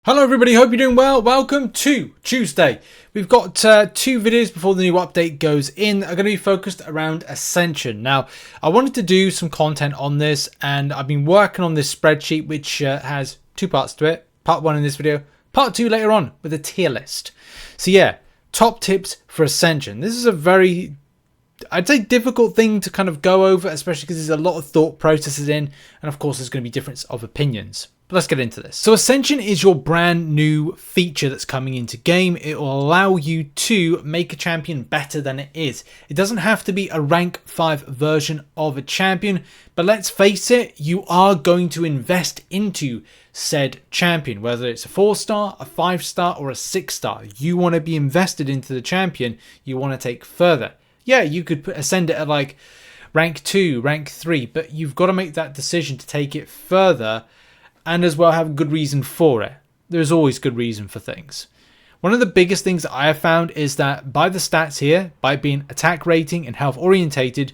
Hello everybody, hope you're doing well. Welcome to Tuesday. We've got two videos before the new update goes in. Are going to be focused around Ascension. Now, I wanted to do some content on this and I've been working on this spreadsheet which has two parts to it. Part one in this video, part two later on with a tier list. So yeah, top tips for Ascension. This is a very, I'd say, difficult thing to kind of go over, especially because there's a lot of thought processes in, and of course there's going to be difference of opinions. But let's get into this. So Ascension is your brand new feature that's coming into game. It will allow you to make a champion better than it is. It doesn't have to be a rank 5 version of a champion, but let's face it, you are going to invest into said champion, whether it's a 4-star, a 5-star, or a 6-star. You want to be invested into the champion you want to take further. Yeah, you could ascend it at like rank 2, rank 3, but you've got to make that decision to take it further and as well have a good reason for it. There's always good reason for things. One of the biggest things that I have found is that by the stats here, by being attack rating and health orientated,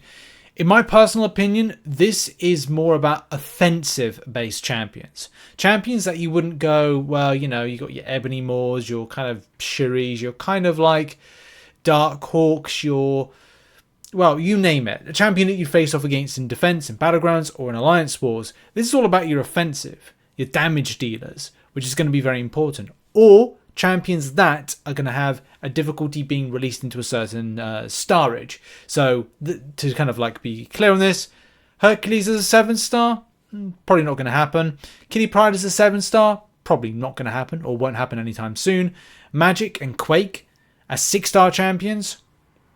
in my personal opinion, this is more about offensive based champions. Champions that you wouldn't go, well, you know, you got your Ebony Moors, your kind of Shiris, your kind of like Dark Hawks, your, well, you name it. A champion that you face off against in defense, in battlegrounds, or in alliance wars. This is all about your offensive, your damage dealers, which is going to be very important. Or champions that are going to have a difficulty being released into a certain starage. So to kind of like be clear on this, Hercules is a 7-star, probably not going to happen. Kitty Pryde is a 7-star, probably not going to happen or won't happen anytime soon. Magic and Quake as 6-star champions,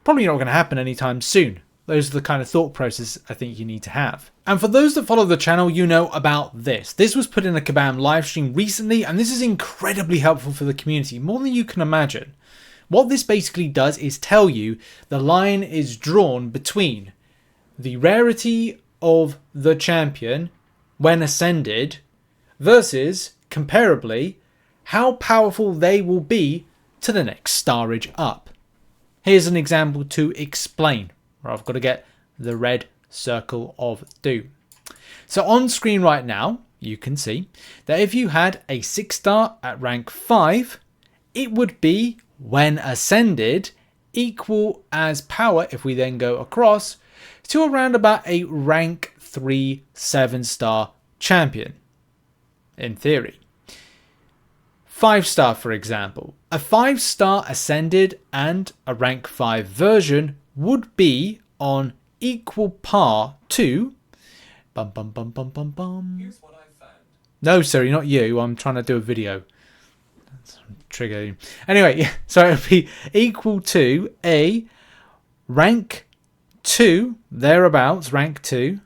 probably not going to happen anytime soon. Those are the kind of thought process I think you need to have. And for those that follow the channel, you know about this. This was put in a Kabam livestream recently, and this is incredibly helpful for the community, more than you can imagine. What this basically does is tell you the line is drawn between the rarity of the champion when ascended versus, comparably, how powerful they will be to the next starage up. Here's an example to explain. I've got to get the red circle of doom. So on screen right now, you can see that if you had a 6-star at rank 5, it would be, when ascended, equal as power, if we then go across, to around about a rank 3 7-star champion, in theory. 5-star, for example. A 5-star ascended and a rank 5 version would be on equal par to... Here's what I found. No, sorry, not you. I'm trying to do a video. That's triggering. Anyway, so it would be equal to a rank 2, thereabouts, rank 2.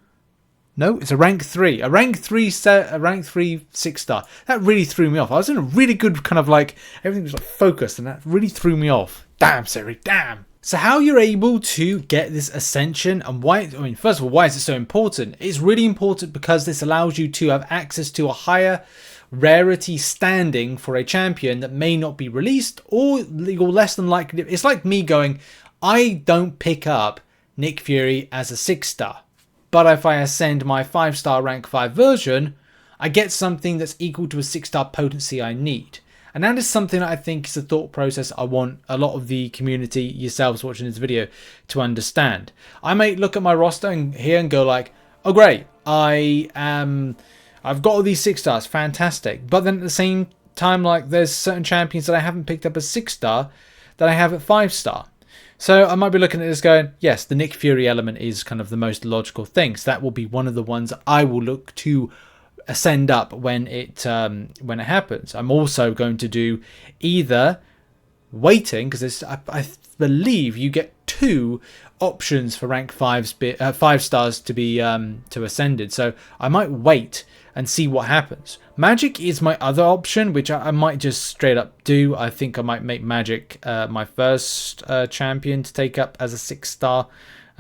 No, it's a rank 3. A rank 3 6-star. That really threw me off. I was in a really good kind of like, everything was like focused and that really threw me off. Damn, Siri, damn. So how you're able to get this Ascension and why, I mean, first of all, why is it so important? It's really important because this allows you to have access to a higher rarity standing for a champion that may not be released, or you're less than likely. It's like me going, I don't pick up Nick Fury as a 6-star. But if I ascend my 5-star rank 5 version, I get something that's equal to a 6-star potency I need. And that is something that I think is a thought process I want a lot of the community, yourselves watching this video, to understand. I may look at my roster here and go like, oh great, I've got all these 6-stars, fantastic. But then at the same time, like, there's certain champions that I haven't picked up as 6-star that I have at 5-star. So I might be looking at this going, yes, the Nick Fury element is kind of the most logical thing. So that will be one of the ones I will look to ascend up when it happens. I'm also going to do either waiting, because I believe you get 2 options for rank 5 stars to be to ascended. So I might wait and see what happens. Magic is my other option, which I might just straight up do. I think I might make Magic my first champion to take up as a 6-star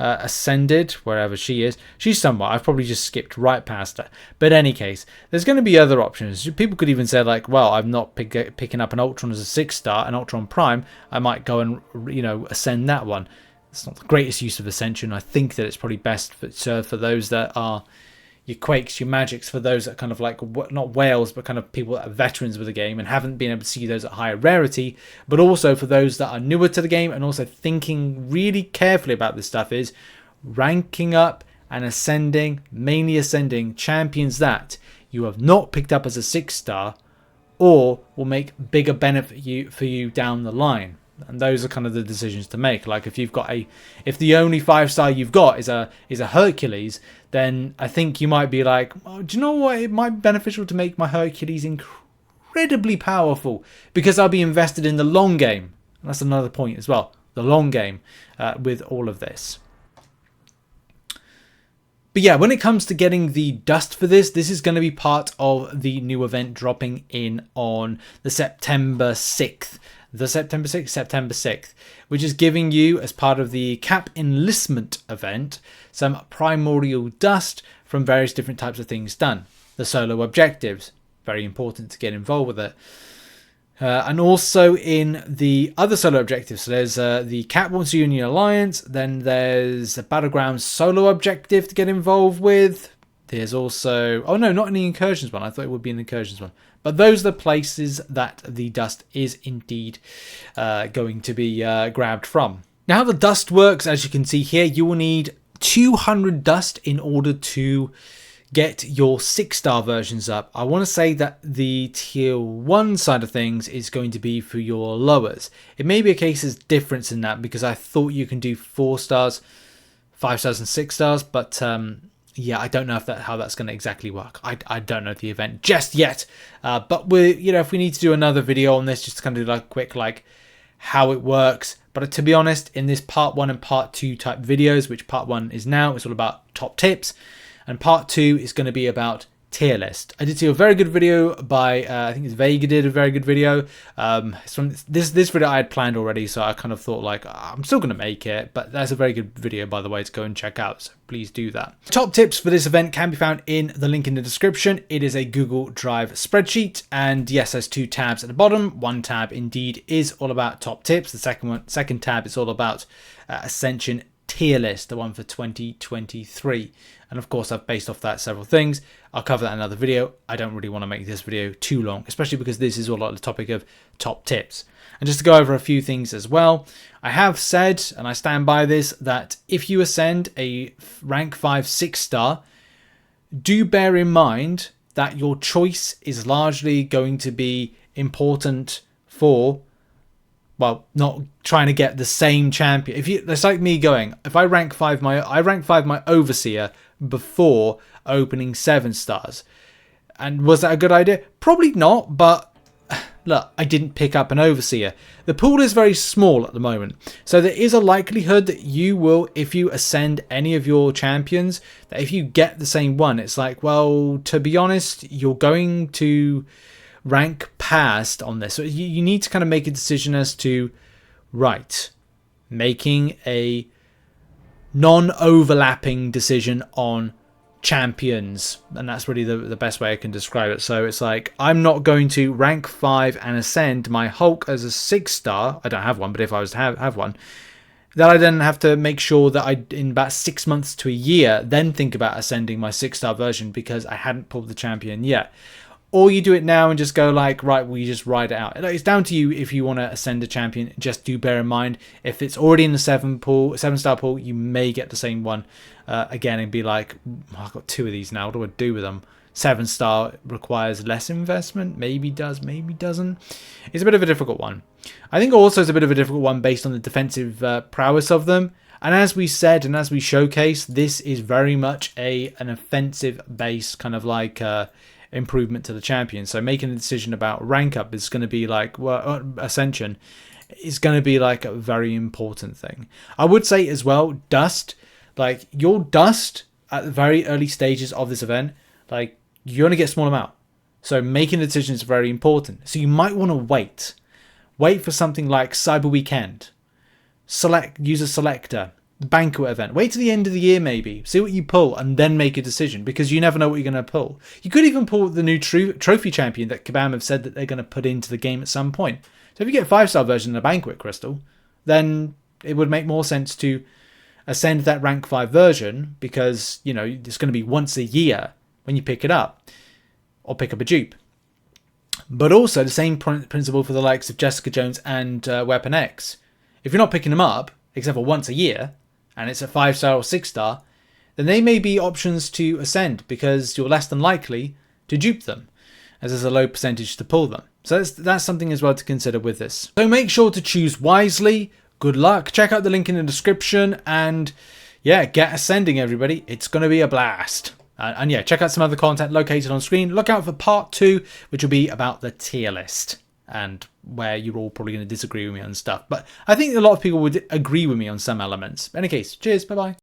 ascended, wherever she is. She's somewhere. I've probably just skipped right past her. But in any case, there's going to be other options. People could even say like, well, I'm not picking up an Ultron as a 6-star, an Ultron Prime. I might go and, you know, ascend that one. It's not the greatest use of Ascension. I think that it's probably best for those that are, your Quakes, your Magics for those that kind of like, not whales, but kind of people that are veterans with the game and haven't been able to see those at higher rarity, but also for those that are newer to the game and also thinking really carefully about this stuff, is ranking up and ascending, mainly ascending champions that you have not picked up as a 6-star or will make bigger benefit for you down the line. And those are kind of the decisions to make. Like if you've got if the only 5-star you've got is a Hercules, then I think you might be like, oh, do you know what? It might be beneficial to make my Hercules incredibly powerful because I'll be invested in the long game. And that's another point as well. The long game with all of this. But yeah, when it comes to getting the dust for this is going to be part of the new event dropping in on the September 6th. September 6th, which is giving you, as part of the Cap Enlistment Event, some primordial dust from various different types of things done. The solo objectives, very important to get involved with it. And also in the other solo objectives, so there's the Cap Wants Union Alliance, then there's a Battleground solo objective to get involved with. There's also, oh no, not in the Incursions one, I thought it would be an Incursions one. But those are the places that the dust is indeed going to be grabbed from. Now how the dust works, as you can see here, you will need 200 dust in order to get your 6-star versions up. I want to say that the tier 1 side of things is going to be for your lowers. It may be a case of difference in that because I thought you can do 4 stars, 5 stars and 6 stars, but yeah, I don't know how that's going to exactly work. I don't know the event just yet, but if we need to do another video on this, just to kind of do like quick how it works. But to be honest, in this part 1 and part 2 type videos, which part 1 is now, it's all about top tips. And part 2 is going to be about tier list. I did see a very good video by, I think it's Vega did a very good video. It's from this video I had planned already, so I kind of thought like, I'm still going to make it. But that's a very good video, by the way, to go and check out. So please do that. Top tips for this event can be found in the link in the description. It is a Google Drive spreadsheet. And yes, there's 2 tabs at the bottom. One tab indeed is all about top tips. The second tab is all about Ascension tier list, the one for 2023. And of course, I've based off that several things. I'll cover that in another video. I don't really want to make this video too long, especially because this is all about the topic of top tips. And just to go over a few things as well, I have said, and I stand by this, that if you ascend a rank 5 6-star, do bear in mind that your choice is largely going to be important for, well, not trying to get the same champion. It's like me going, if I rank 5 my Overseer before opening 7 stars. And was that a good idea? Probably not, but look, I didn't pick up an Overseer. The pool is very small at the moment, so there is a likelihood that you will, if you ascend any of your champions, that if you get the same one, it's like, well, to be honest, you're going to rank past on this. So you need to kind of make a decision as to, right, making a non-overlapping decision on champions, and that's really the best way I can describe it. So it's like, I'm not going to rank 5 and ascend my Hulk as a 6-star. I don't have one, but if I was to have one, that I then have to make sure that I, in about 6 months to a year, then think about ascending my 6-star version because I hadn't pulled the champion yet. Or you do it now and just go like, right, well, you just ride it out. It's down to you if you want to ascend a champion. Just do bear in mind, if it's already in the 7-star pool, you may get the same one again and be like, oh, I've got 2 of these now. What do I do with them? 7-star requires less investment. Maybe does, maybe doesn't. It's a bit of a difficult one. I think also it's a bit of a difficult one based on the defensive prowess of them. And as we said and as we showcased, this is very much an offensive base kind of like improvement to the champion. So making a decision about rank up is going to be like, well, Ascension is going to be like a very important thing. I would say as well, dust, like your dust at the very early stages of this event, like you're going to get a small amount. So making a decision is very important. So you might want to wait for something like Cyber Weekend, use a selector, banquet event. Wait till the end of the year maybe. See what you pull and then make a decision because you never know what you're going to pull. You could even pull the new trophy champion that Kabam have said that they're going to put into the game at some point. So if you get a 5-star version of a banquet crystal, then it would make more sense to ascend that rank 5 version because, you know, it's going to be once a year when you pick it up or pick up a dupe. But also the same principle for the likes of Jessica Jones and Weapon X. If you're not picking them up, except for once a year, and it's a 5-star or 6-star, then they may be options to ascend because you're less than likely to dupe them, as there's a low percentage to pull them. So that's something as well to consider with this. So make sure to choose wisely. Good luck. Check out the link in the description, and yeah, get ascending, everybody. It's going to be a blast. And yeah, check out some other content located on screen. Look out for part 2, which will be about the tier list, and where you're all probably going to disagree with me on stuff. But I think a lot of people would agree with me on some elements. In any case, cheers. Bye-bye.